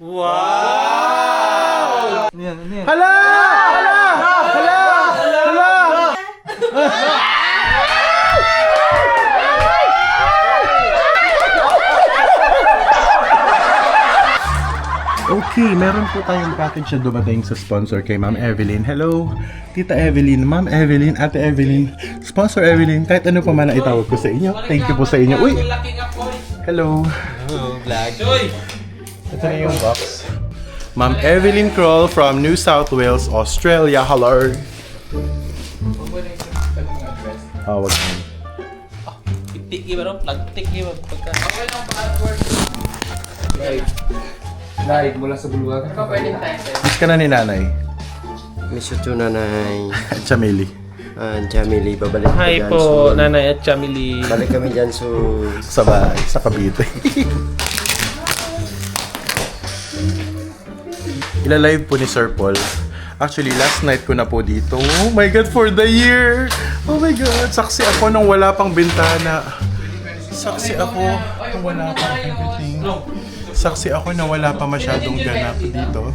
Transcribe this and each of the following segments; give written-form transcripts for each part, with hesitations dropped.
Wow! Ano yan? Hala! Okay, meron po tayong package na dumating sa sponsor kay Ma'am Evelyn. Hello, Tita Evelyn, Ma'am Evelyn, Ate Evelyn, Sponsor Evelyn, kahit ano pa man na itawag ko sa inyo. Thank you po sa inyo. Uy! Hello! Hello, vlog. Ito na yung box. Ma'am Evelyn Kroll from New South Wales, Australia. Hello! Oh, wag na. Tik iba ron, plug-tik iba. Okay lang password. Live mula sa Buluwag. Miss ka na ni nanay. Miss you too, Nanay. Chameli. Jamili, babalik ka Hi dyan. po, So, Nanay at Chamili. balik kami dyan, so... Sa bahay, sa Cavite. Ila-live po ni Sir Paul. Actually, last night ko na po dito. Oh my God, for the year! Oh my God, saksi ako nung wala pang bintana. Saksi ako nung wala pang everything. Saksi ako na wala pa masyadong ganap dito.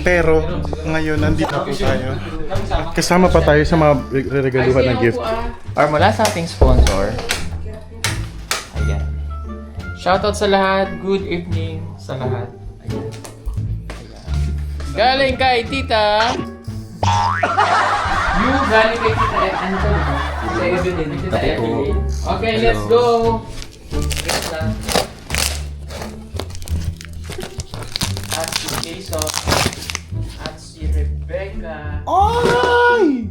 Pero ngayon nandito po tayo. At kasama pa tayo sa mga regaluhan ng gift. Or mula sa ating sponsor. Ayan. Shoutout sa lahat. Good evening sa lahat. Ayan. Ayan. Galing kay Tita. Galing kay Tita. Ano to? Tita Evelyn. Tita Evelyn. Okay, let's go. Yes, lang. At si Jason. At si Rebecca. Ay!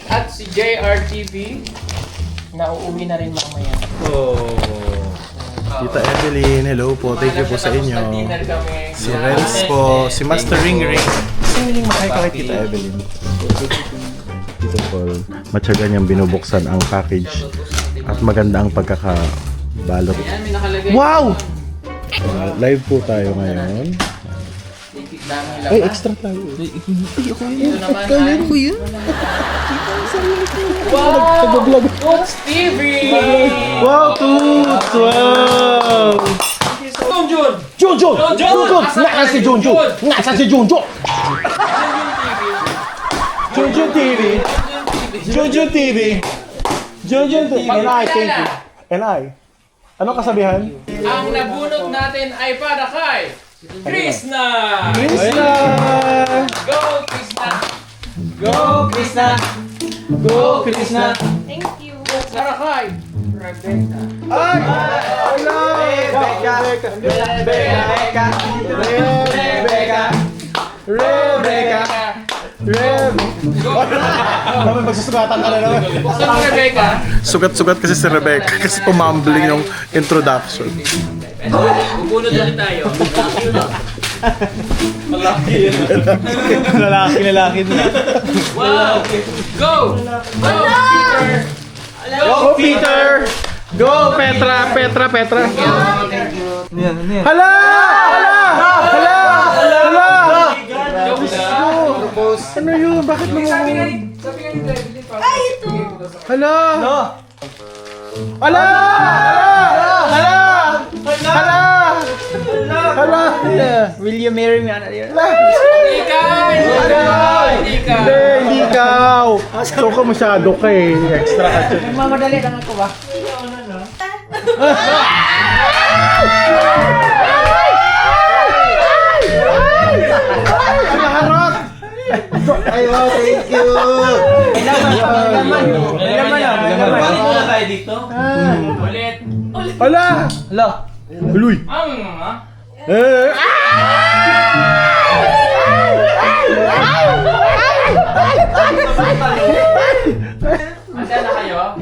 At si JRTV na uuwi na rin mamaya. Tita Evelyn, hello po. Thank you po sa inyo. Dinner kami. Si Renz po, si Master Ring Ring. Sino yung makahay ka kay Tita Evelyn? Tito Paul, matyaga niyang binubuksan ang package at maganda ang pagkakabalot. Ayan, may nakalagay. Wow! Live po tayo ngayon. Dami Ay, laman. extra tayo. Ito naman ay... Wow! Toots TV! Wow, Toots! Wow! Junjun! Nasaan si Junjun? Nasaan si Junjun? Junjun TV! Junjun TV! Junjun TV! And I, thank you. And I. Ano kasabihan? Ang nabunot natin ay para kay Krishna! Krishna! Go Krishna! Go, Krishna! Go, Krishna! Thank you. Para kay Rebecca! Ay! Naman magsusugatan ka na naman. Saan mo Rebecca? Sugat-sugat kasi si Rebecca kasi pumambling yung introduction. Bubunot ulit tayo. Lalaki na. Wow! Go! Go Peter! Go Peter! Go Petra! Petra! Ano yan? Hala! Ano yun? Bakit mo? Sabi nga ni Evelyn pa. Ay, ito! Hala! Will you marry me? Ano yan? Hindi ka! Hindi ka! Hindi ikaw! Ikaw ka masyado ka eh. Extra ka dyan. Mamadali lang ako ba? Naharot! Ay, wow, thank you! Balik muna tayo dito. Ulit! Hala! Hala. Huluy! Eh! Asa na kayo?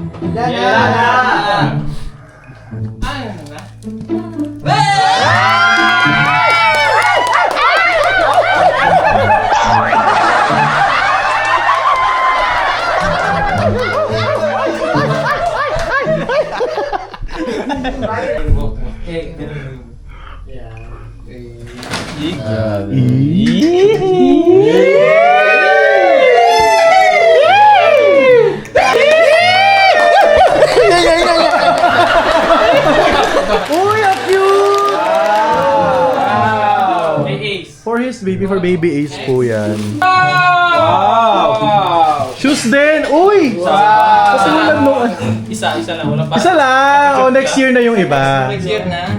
Uy, ang cute! his baby, for baby Ace po yan. Wow! Shoes din! Uy! Kasi walang no... Isa lang. Wala pa. Isa lang! O, next year na yung iba. Next year na.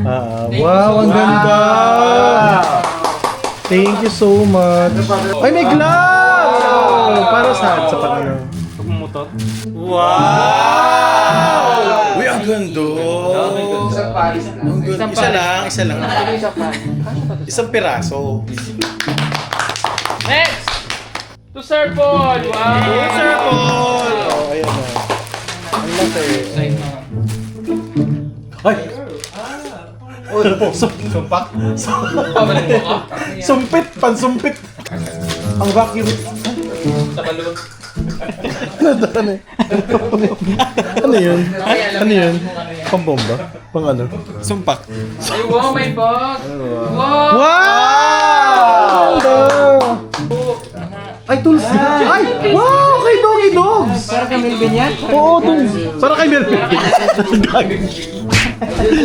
Wow, ang ganda! Thank you so much. Ay, may gloves! Para saan? Sa pag-ano? Pagmumutot. Wow! Uy, ang ganda! Isang Paris na. Ang ganda. Isa lang. Isang piraso. Next! To Sir Paul! Wow! Sir Paul! Oh, ayan na. Ang laki. Ay! Sumpak? Pabalik mo ka. Sumpit! Pansumpit! Ang vacuum. Sa balon. Ano yun? Ano yun? Pambomba? Pang ano? Sumpak. Ay, wow, may bag! Wow! Wow! Ay, tulsi! Ay! Wow! Kay Doggy Dogs! Para kay Melvin yan? Oo, dun. Para kay Melvin.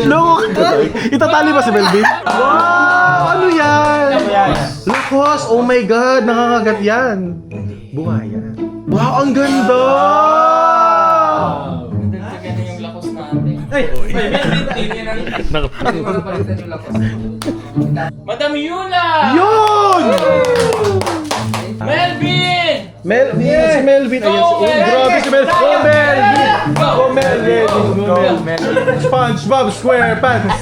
Loko ka. Itatali ba si Melvin? Wow! Ano yan? Lakos! Oh my God! Nakakagat yan. Buhaya. Wow! Ang ganda! Dagdagan na yung lakos natin. Ay! Madam Yula! Yun! Melvin! Melvin! Si Melvin! Ayan si... Oh, grabe si Melvin! Go Melvin! Go Melvin! Go Melvin! SpongeBob SquarePants!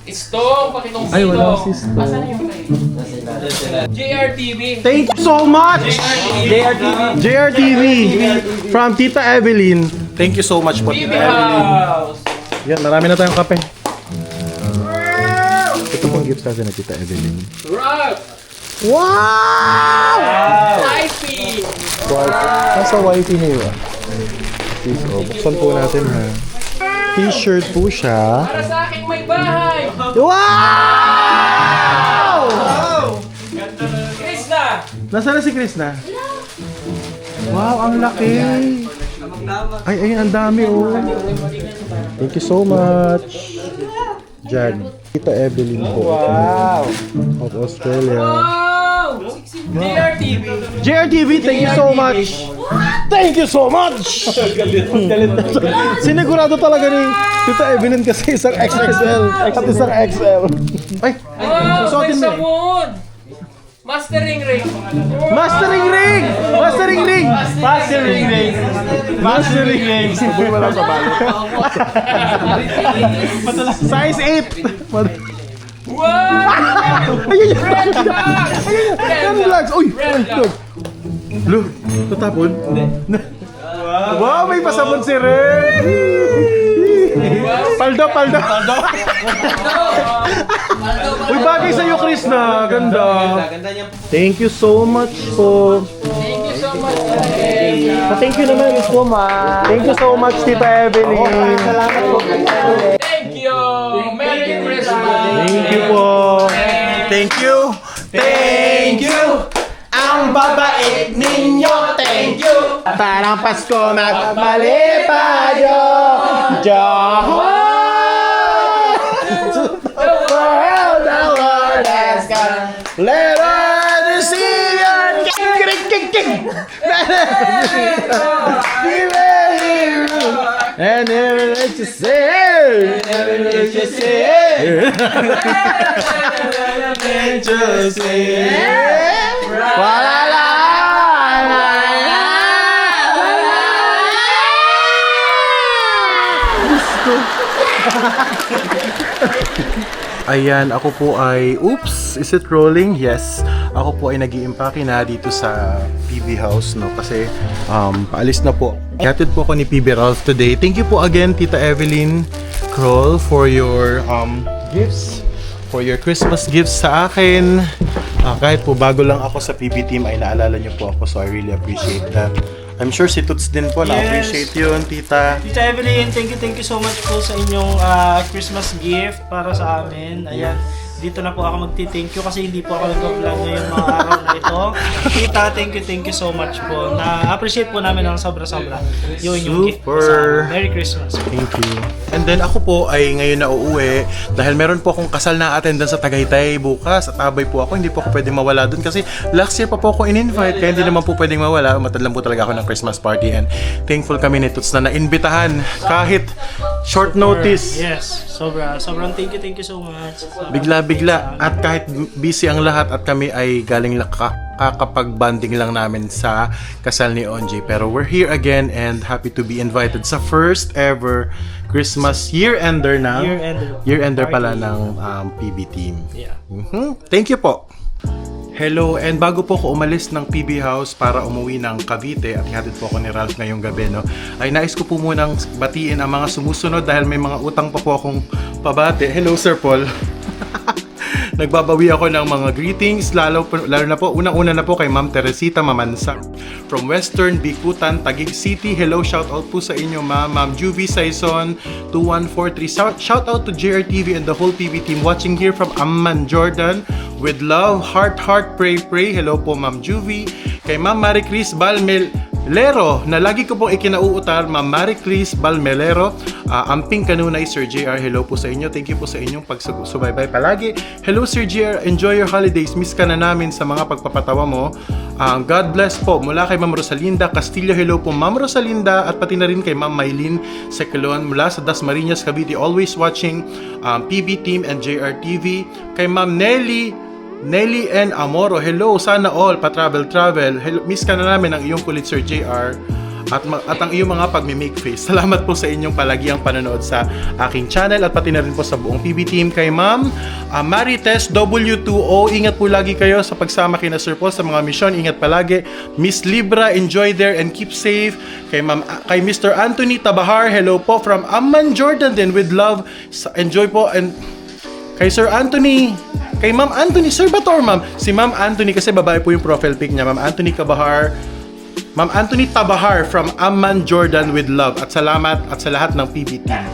Istong, pakitong Ay, wala silong. si Istong. Asan na yung JRTV. Thank you so much! JRTV! From Tita Evelyn. Thank you so much po, TV Tita Evelyn. House. Yan, marami na tayong kape. Ito pong gifts natin na Tita Evelyn. Rock. Wow! Wifey. Nasa wifey niyo ah. Please, oh, buksan po natin ha. T-shirt po siya. Para sa aking may bahay. Wow! Krishna. Nasaan na si Chris na? Wow, ang laki! Ay, ayun, ang dami oh. Thank you so much. Jag. Tita Evelyn po. Wow! Of Australia. Wow. JRTV. JRTV, thank you so much! Thank you so much! Sinigurado talaga ni Tita Evelyn kasi isang XXL at isang XL. Ay, Wow, may susuotin mo. sabon. Mastering ring. Mastering ring! Mastering ring! Mastering ring. Mastering ring! Sabi wala sa balo. Size 8! Wow. Ayun yun! Red flag. Yan vlogs! Uy! Look! Look! Tatapon? Wow! May pasabon si Red! Paldo! Paldo! Uy, bagay sa'yo, Chris na. Ganda. Thank you so much po. Thank you so much. Thank you naman, Miss Puma. Thank you so much, Tita Evelyn. Salamat po. Thank you. Merry Christmas. Thank you po. Thank you. Thank you. Ang babait ninyo. Thank you. Parang Pasko magmali pa yo. The world has come. Let us see your king. And never let you say. Never let you say. Just say. La la la. Ayan, ako po ay, oops, is it rolling? Yes. Ako po ay nag-i-impake na dito sa PB House, no? Kasi, paalis na po. Hatid po ako ni PB Ralph today. Thank you po again, Tita Evelyn Kroll, for your gifts. For your Christmas gifts sa akin. Kahit po bago lang ako sa PB team, ay naalala niyo po ako. So, I really appreciate that. I'm sure si Toots din po, na-appreciate yun, Tita. Tita Evelyn, thank you so much po sa inyong Christmas gift para sa amin. Ayan, dito na po ako magti-thank you kasi hindi po ako nag-vlog ngayong mga araw na ito. Tita, thank you so much po. Na-appreciate po namin ng sobra-sobra yung inyong gift po sa amin. Merry Christmas. Thank you. And then ako po ay ngayon na uuwi dahil meron po akong kasal na attendance sa Tagaytay bukas at abay po ako. Hindi po ako pwedeng mawala doon kasi last year pa po ako in-invite kaya hindi naman po pwedeng mawala. Matadlan po talaga ako ng Christmas party and thankful kami ni Toots na naimbitahan kahit short notice. Yes, sobrang thank you so much. Bigla-bigla at kahit busy ang lahat at kami ay galing kakapag-banding lang namin sa kasal ni Onji. Pero we're here again and happy to be invited sa first ever Christmas year-ender na. Year-ender pala ng PB team. Yeah. Thank you po. Hello, and bago po ako umalis ng PB House para umuwi ng Cavite at ihatid po ako ni Ralph ngayong gabi, no, ay nais ko po munang batiin ang mga sumusunod dahil may mga utang pa po akong pabati. Hello, Sir Paul. Nagbabawi ako ng mga greetings, lalo na po, unang-una na po kay Ma'am Teresita Mamansa from Western Bikutan, Taguig City. Hello, shout out po sa inyo, Ma'am. Ma'am Juvie Saison 2143. Shout out to JRTV and the whole PB team watching here from Amman, Jordan. With love, heart, pray. Hello po, Ma'am Juvie. Kay Ma'am Marie Chris Balmelero, na lagi ko pong ikinauutar, Ma'am Marie Chris Balmelero. Amping Kanunay, Sir JR, hello po sa inyo. Thank you po sa inyong pagsubaybay palagi. Hello, Sir JR. Enjoy your holidays. Miss ka na namin sa mga pagpapatawa mo. God bless po. Mula kay Ma'am Rosalinda Castillo, hello po, Ma'am Rosalinda. At pati na rin kay Ma'am Maylin Seclon mula sa Dasmariñas, Cavite. Always watching PB Team and JR TV. Kay Ma'am Nelly N. Amoro, hello, sana all pa-travel. Hello, miss ka na namin ang iyong kulit, Sir JR. At ang iyong mga pagme-make face. Salamat po sa inyong palagiang panonood sa aking channel at pati na rin po sa buong PB team. Kay Ma'am Marites W2O, ingat po lagi kayo sa pagsama kina Sir Paul sa mga misyon. Ingat palagi. Miss Libra, enjoy there and keep safe. Kay Mr. Anthony Tabahar, hello po from Amman, Jordan din, with love. Enjoy po. And kay Sir Anthony, kay Ma'am Anthony, Sir Bator, Ma'am. Si Ma'am Anthony kasi babae po yung profile pic niya. Ma'am Anthony Tabahar from Amman, Jordan, with love. At salamat at sa lahat ng PB team.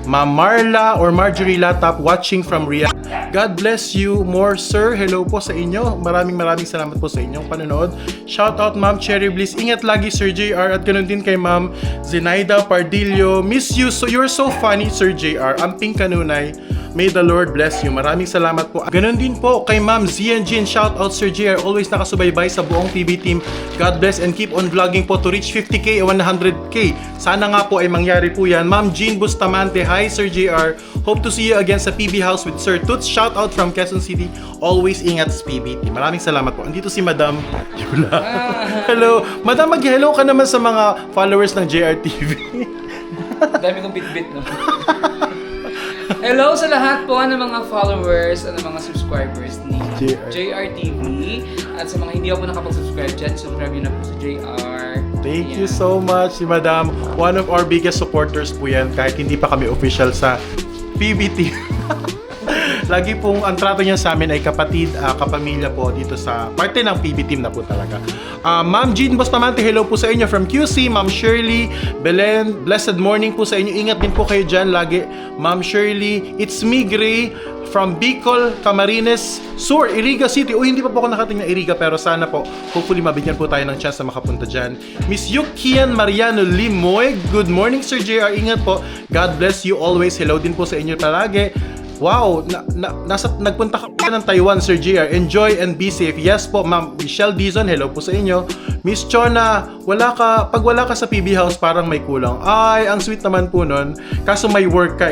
Ma'am Marla or Marjorie Latap watching from Riyadh. God bless you more, sir. Hello po sa inyo. Maraming salamat po sa inyong panonood. Shout out Ma'am Cherry Bliss. Ingat lagi, Sir JR. At ganoon din kay Ma'am Zenaida Pardillo. Miss you. So you're so funny, Sir JR. Amping Kanunay. May the Lord bless you. Maraming salamat po. Ganon din po kay Ma'am Zian Jin. Shout out, Sir JR. Always nakasubaybay sa buong PB team. God bless and keep on vlogging po to reach 50k o 100k. Sana nga po ay mangyari po yan. Ma'am Jean Bustamante. Hi, Sir JR. Hope to see you again sa PB House with Sir Toots. Shout out from Quezon City. Always ingat sa PB team. Maraming salamat po. Andito si Madam Yula. Hello. Madam, mag-hello ka naman sa mga followers ng JRTV. Dami kong bit-bit, no? Hello sa lahat po ng mga followers at ng mga subscribers ni JRTV. At sa mga hindi ako nakapag-subscribe dyan, subscribe nyo na po sa JR. Thank you so much, si Madam. One of our biggest supporters po yan kahit hindi pa kami official sa PBT. Lagi pong ang trato niya sa amin ay kapatid, kapamilya po dito sa parte ng PB team na po talaga. Ma'am Jean Bustamante, hello po sa inyo from QC. Ma'am Shirley Belen, blessed morning po sa inyo. Ingat din po kayo dyan lagi. Ma'am Shirley, it's me, Gray, from Bicol, Camarines Sur, Iriga City. Hindi pa po ako nakating na Iriga pero sana po, hopefully mabigyan po tayo ng chance na makapunta dyan. Miss Yukian Mariano Limoy, good morning, Sir JR. Ingat po. God bless you always. Hello din po sa inyo palagi. Wow, nagpunta ka ng Taiwan, Sir JR. Enjoy and be safe. Yes po, Ma'am Michelle Dizon, hello po sa inyo. Miss Chona, pag wala ka sa PB House, parang may kulang. Ay, ang sweet naman po nun. Kaso may work ka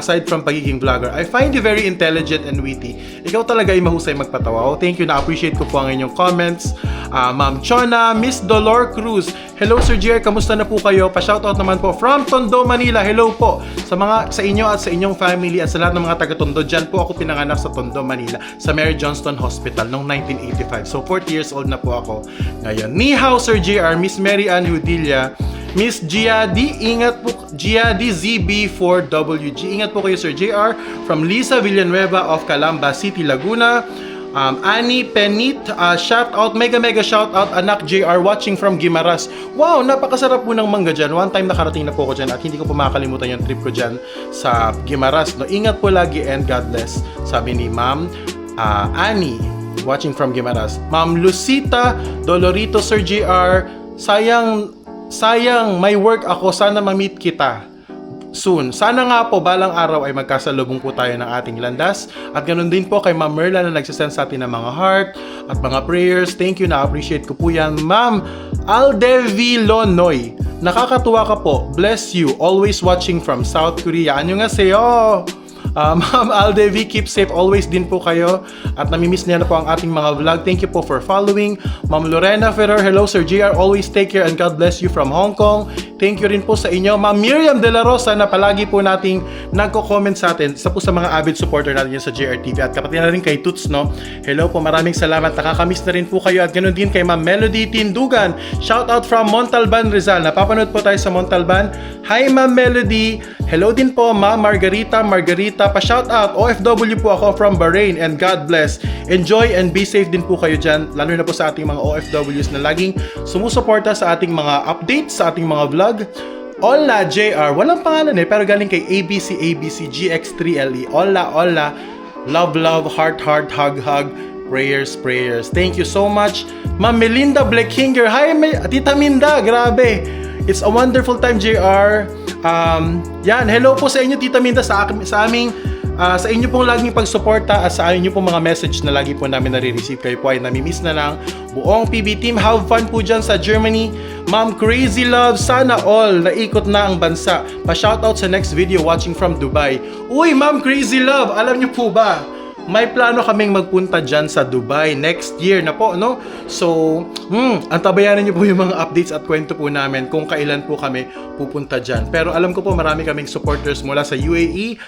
aside from pagiging vlogger. I find you very intelligent and witty. Ikaw talaga ay mahusay magpatawa. Oh, thank you, na-appreciate ko po ang inyong comments. Ma'am Chona, Miss Dolor Cruz, hello Sir JR, kamusta na po kayo? Pa-shoutout naman po from Tondo, Manila. Hello po sa inyo at sa inyong family at sa lahat ng mga taga-Tondo. Diyan po ako pinanganak sa Tondo, Manila, sa Mary Johnston Hospital noong 1985. So 40 years old na po ako ngayon. Ni hao Sir JR, Miss Mary Ann Hudilla, Miss Giadi, ingat po, Giadi ZB4WG. Ingat po kayo Sir JR. From Lisa Villanueva of Calamba City, Laguna. Annie Penit, shout out, mega shout out, anak JR watching from Guimaras. Wow, napakasarap po ng mangga dyan. One time nakarating na po ako dyan at hindi ko po makakalimutan yung trip ko dyan sa Guimaras. No, ingat po lagi and God bless. Sabi ni Ma'am Annie, watching from Guimaras. Ma'am Lucita Dolorito, Sir JR, sayang may work ako, sana ma-meet kita. soon. Sana nga po balang araw ay magkasalubong po tayo ng ating landas. At ganoon din po kay Ma'am Merla na nagsasend sa atin ng mga heart at mga prayers. Thank you, na-appreciate ko po yan. Ma'am Aldevi Lonoy, nakakatuwa ka po. Bless you. Always watching from South Korea. Annyeonghaseyo. Ma'am Aldevi, keep safe always din po kayo. At namimiss niya na po ang ating mga vlog. Thank you po for following. Ma'am Lorena Ferrer, hello Sir JR. Always take care and God bless you from Hong Kong. Thank you rin po sa inyo. Ma'am Miriam De La Rosa na palagi po nating nagko-comment sa atin. Isa po sa mga avid supporter natin yan sa JR TV. At kapatid na rin kay Toots, no? Hello po, maraming salamat. Nakakamiss na rin po kayo. At ganoon din kay Ma'am Melody Tindugan. Shout out from Montalban, Rizal. Napapanood po tayo sa Montalban. Hi Ma'am Melody. Hello din po Ma'am Margarita. Pa-shout out. OFW po ako from Bahrain and God bless. Enjoy and be safe din po kayo dyan. Lalo na po sa ating mga OFWs na laging sumusuporta sa ating mga updates, sa ating mga vlog. Ola JR. Walang pangalan pero galing kay ABC GX3LE. Ola. Love, heart, hug, prayers. Thank you so much. Ma'am Melinda Blackhinger. Hi, Tita Minda. Grabe. It's a wonderful time, JR. Yan, hello po sa inyo, Tita Minda, sa inyo pong laging pagsuporta at sa inyo pong mga message na lagi po namin nare-receive. Kayo po ay namimiss na lang. Buong PB team, have fun po dyan sa Germany. Ma'am Crazy Love, sana all naikot na ang bansa. Pa-shoutout sa next video watching from Dubai. Uy, Ma'am Crazy Love, alam niyo po ba? May plano kaming magpunta dyan sa Dubai next year na po, no? So, antabayanan niyo po yung mga updates at kwento po namin kung kailan po kami pupunta dyan. Pero alam ko po marami kaming supporters mula sa UAE,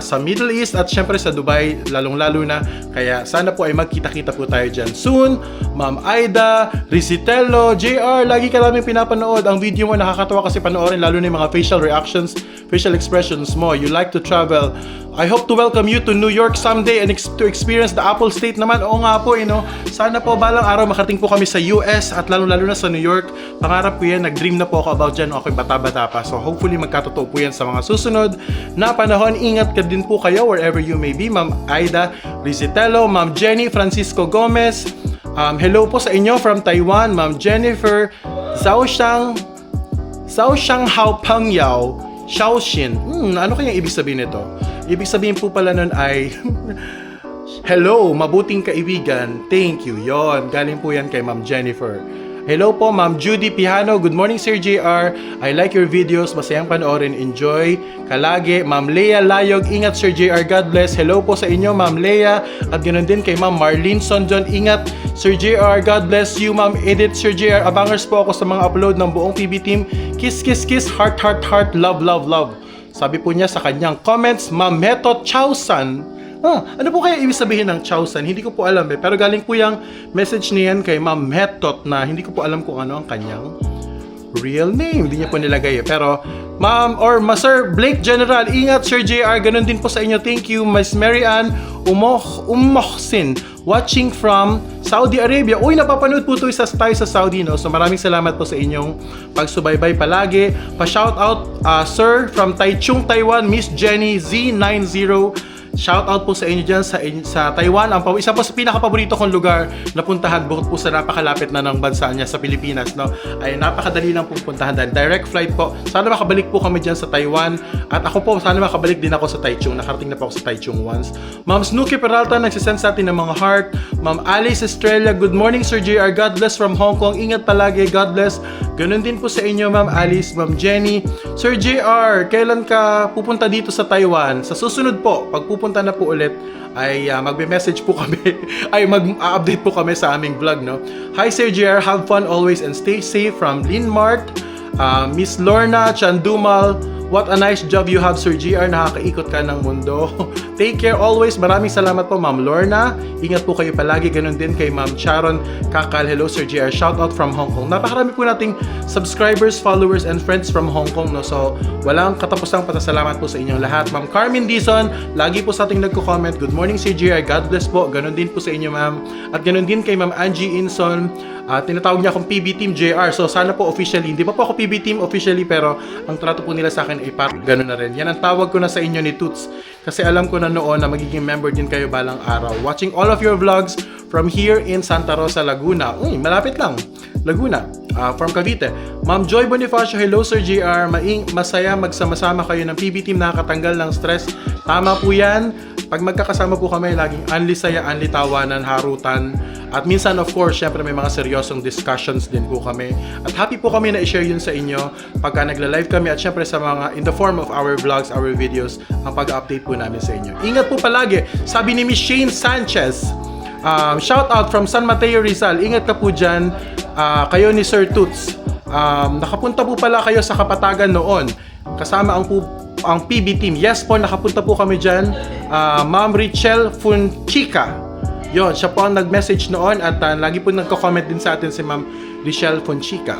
sa Middle East at syempre sa Dubai, lalong-lalo na. Kaya sana po ay magkita-kita po tayo dyan soon. Ma'am Aida, Rizitello, JR, lagi ka namin pinapanood. Ang video mo nakakatawa kasi panoorin, lalo na yung mga facial reactions, facial expressions mo. You like to travel. I hope to welcome you to New York someday and to experience the Apple State naman. Oo nga po, sana po balang araw makarating po kami sa US at lalo-lalo na sa New York. Pangarap ko yan, nag-dream na po ako about dyan. Okay, bata-bata pa. So hopefully magkatotoo po yan sa mga susunod na panahon. Ingat ka din po kayo wherever you may be. Ma'am Aida Rizitello, Ma'am Jenny Francisco Gomez. Hello po sa inyo from Taiwan. Ma'am Jennifer Zhaoshang Hao Pangyao Shaoxin. Ano kaya ibig sabihin nito? Ibig sabihin po pala nun ay hello, mabuting kaibigan. Thank you. Yon, galing po yan kay Ma'am Jennifer. Hello po, Ma'am Judy Pihano. Good morning, Sir JR. I like your videos. Masayang panoorin. Enjoy. Kalagi. Ma'am Leia Layog. Ingat, Sir JR. God bless. Hello po sa inyo, Ma'am Leia. At ganoon din kay Ma'am Marlene Sonjon. Ingat, Sir JR. God bless you, Ma'am Edith. Sir JR, abangers po ako sa mga upload ng buong PB team. Kiss, kiss, kiss. Heart, heart, heart. Love, love, love. Sabi po niya sa kanyang comments, Ma'am Meto Chowsan. Ano po kaya ibig sabihin ng Chowsan? Hindi ko po alam pero galing po yung message niyan kay Ma'am Metot na hindi ko po alam kung ano ang kanyang real name. Hindi niya po nilagay Pero Ma'am or Sir Blake General, ingat Sir JR, ganun din po sa inyo. Thank you, Miss Mary Ann Umohsin, watching from Saudi Arabia. Uy, napapanood po tayo sa Saudi, no? So maraming salamat po sa inyong pagsubaybay palagi. Pa-shoutout, Sir, from Taichung, Taiwan, Miss Jenny Z90. Shoutout po sa inyo dyan sa Taiwan. Isa po sa pinaka-paborito kong lugar na puntahan bukod po sa napakalapit na ng bansa niya sa Pilipinas, no? Ay napakadali lang pong puntahan dahil direct flight po. Sana makabalik po kami dyan sa Taiwan. At ako po, sana makabalik din ako sa Taichung. Nakarating na po ako sa Taichung once. Ma'am Snooki Peralta, nagsisend sa atin ng mga heart. Ma'am Alice Estrella, good morning Sir JR. God bless from Hong Kong. Ingat palagi. God bless. Ganun din po sa inyo, Ma'am Alice, Ma'am Jenny. Sir JR, kailan ka pupunta dito sa Taiwan? Sa susunod po, pag pupunta na po ulit, ay magbe-message po kami ay mag-update po kami sa aming vlog, no? Hi Sir JR, have fun always and stay safe from Lynn Mart, Miss Lorna Chandumal. What a nice job you have, Sir JR. Nakakaikot ka ng mundo. Take care always. Maraming salamat po, Ma'am Lorna. Ingat po kayo palagi. Ganun din kay Ma'am Sharon Kakal. Hello, Sir JR. Shout out from Hong Kong. Napakarami po nating subscribers, followers, and friends from Hong Kong, no? So, walang katapusang pasasalamat po sa inyong lahat. Ma'am Carmen Dizon, lagi po sa ating nagko-comment. Good morning, Sir JR. God bless po. Ganun din po sa inyo, ma'am. At ganun din kay Ma'am Angie Inson. Tinatawag niya akong PB Team JR. So, sana po officially. Hindi pa po ako PB Team officially, pero ang trato po nila sa akin ay parang ganun na rin. Yan ang tawag ko na sa inyo ni Toots. Kasi alam ko na noon na magiging member din kayo balang araw. Watching all of your vlogs from here in Santa Rosa, Laguna. Uy, malapit lang. Laguna. From Cavite. Ma'am Joy Bonifacio, hello Sir JR. Masaya magsama-sama kayo ng PB team, nakakatanggal ng stress. Tama po yan. Pag magkakasama po kami, laging anli saya, anli tawanan, harutan. At minsan, of course, syempre may mga seryosong discussions din po kami. At happy po kami na i-share yun sa inyo pagka nagla-live kami at syempre sa mga in the form of our vlogs, our videos, ang pag-update po namin sa inyo. Ingat po palagi. Sabi ni Miss Shane Sanchez, shout out from San Mateo Rizal. Ingat ka po dyan. Kayo ni Sir Toots. Nakapunta po pala kayo sa Kapatagan noon. Kasama ang PB team. Yes po, nakapunta po kami dyan. Ma'am Richelle Funchica. Yon, siya po ang nag-message noon at lagi po nagko-comment din sa atin si Ma'am Richelle Funchica.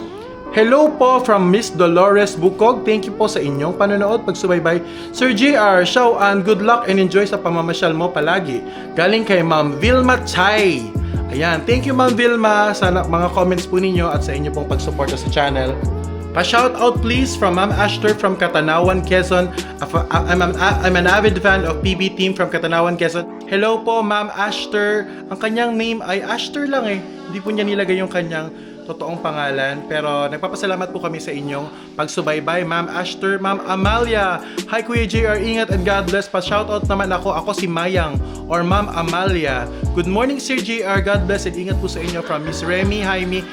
Hello po from Miss Dolores Bukog. Thank you po sa inyong panonood, pagsubaybay. Sir JR, show and good luck and enjoy sa pamamasyal mo palagi. Galing kay Ma'am Vilma Chay. Ayan, thank you Ma'am Vilma sa mga comments po ninyo at sa inyo pong pagsuporta sa channel. Pa-shout out please from Ma'am Ashter from Catanawan, Quezon. I'm an avid fan of PB Team from Catanawan, Quezon. Hello po Ma'am Ashter. Ang kanyang name ay Ashter lang eh. Hindi po niya nilagay yung kanyang totoong pangalan. Pero nagpapasalamat po kami sa inyong pagsubaybay. Ma'am Ashter, Ma'am Amalia. Hi Kuya JR, ingat and God bless. Pa-shout out naman ako. Ako si Mayang or Ma'am Amalia. Good morning Sir JR, God bless and ingat po sa inyo from Miss Remy Jaime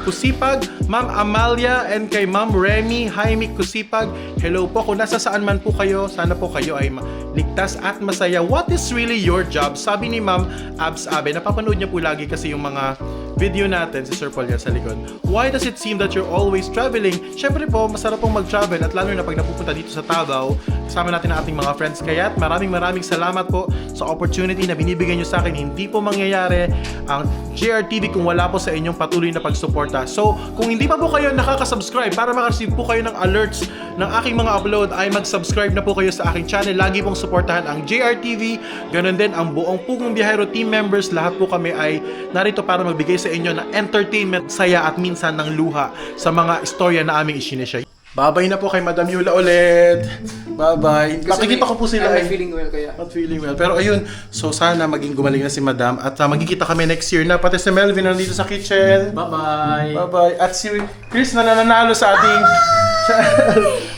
Kusipag, Ma'am Amalia, and kay Ma'am Remy Jaime Kusipag. Hello po, kung nasa saan man po kayo, sana po kayo ay ligtas at masaya. What is really your job? Sabi ni Ma'am Abs Abe, napapanood niya po lagi kasi yung mga video natin, si Sir Paul yan sa likod. Why does it seem that you're always traveling? Syempre po, masarap pong mag-travel at lalo na pag napupunta dito sa Davao, kasama natin ang ating mga friends. Kaya't maraming salamat po sa opportunity na binibigyan nyo sa akin. Hindi po mangyayari ang JRTV kung wala po sa inyong patuloy na pagsuporta. So, kung hindi pa po kayo nakaka-subscribe para makareceive po kayo ng alerts ng aking mga upload, ay mag-subscribe na po kayo sa aking channel. Lagi pong suportahan ang JRTV. Ganon din ang buong Pugong Biyahero team members. Lahat po kami ay narito para magbigay sa inyo ng entertainment, saya at minsan ng luha sa mga istorya na aming isinishare. Bye-bye na po kay Madam Yula ulit. Bye-bye. Makikita ko po sila. I'm feeling well kaya. Not feeling well. Pero ayun, so sana maging gumaling na si Madam at magkikita kami next year na. Pati si Melvin nandito sa kitchen. Bye-bye. Bye-bye. At si Chris na nananalo sa ating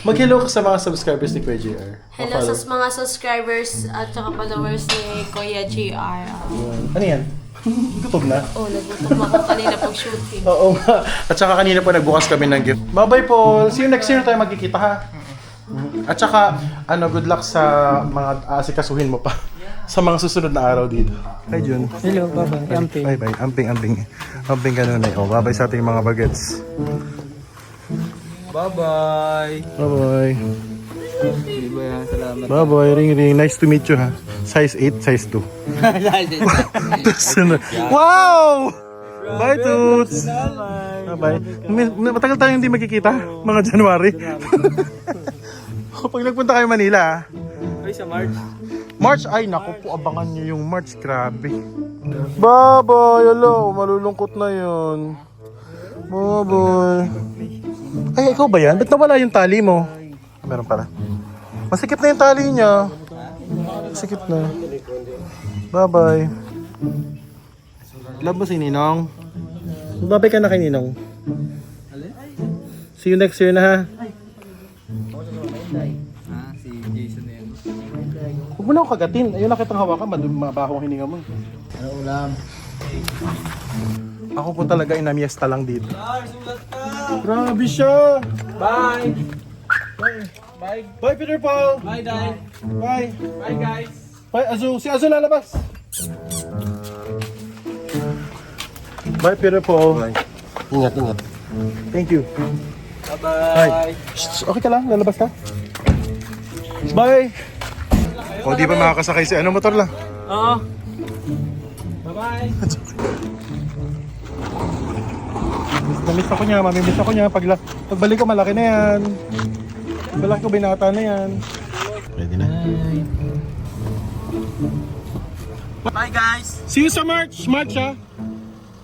mag-hello ka sa mga subscribers ni Kuya JR. Hello sa mga subscribers at saka followers ni Kuya JR. Ano yan? Gutom na? Oh, nagutom ako kanina pag-shooting. Oo nga. At saka kanina po nagbukas kami ng gift. Bye-bye Paul. See you next year tayo magkikita ha. At saka, good luck sa mga asikasuhin mo pa. Sa mga susunod na araw dito. Hi Jun. Hello, bye-bye. Amping. Bye-bye. Amping. Amping ganun na. Oh, bye-bye sa ating mga bagets. Bye-bye. Bye-bye. Hindi ba yan? Salamat. Bye-bye. Ring. Nice to meet you ha. Size 8, size 2. Wow! Bye, Toots! Bye-bye. Matagal tayong hindi magkikita. Mga January. Pag nagpunta kayo Manila. Ay, sa March. March, ay naku po, abangan nyo yung March. Grabe. Bye-bye. Hello, malulungkot na yun. Bye-bye. Ay, ikaw ba yan? Ba't nawala yung tali mo? Meron pala. Masikip na yung tali niya. Masikip na. Bye-bye. Love mo si Ninong? Bye-bye ka na kay Ninong. See you next year na ha. Si Jason na yan. Huwag mo na ako kagatin. Ayun na kitang hawakan. Mabaho ang hininga mo. Ulam. Ako po talaga inamiesta lang dito. Grabe siya! Bye! Bye! Bye Peter Paul! Bye, Dai! Bye! Bye, guys! Bye Azu! Si Azu lalabas! Bye Peter Paul! Bye. Ingat. Thank you! Bye-bye! Shh, okay ka lang? Lalabas ka? Bye! O di ba makakasakay si motor lang? Oo. Bye-bye! Namiss ako niya, mamimiss ako niya. Pagbalik ko malaki na yan. Malaki ko binata na yan. Ready na? Bye, guys! See you sa March! March ha!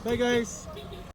Bye guys!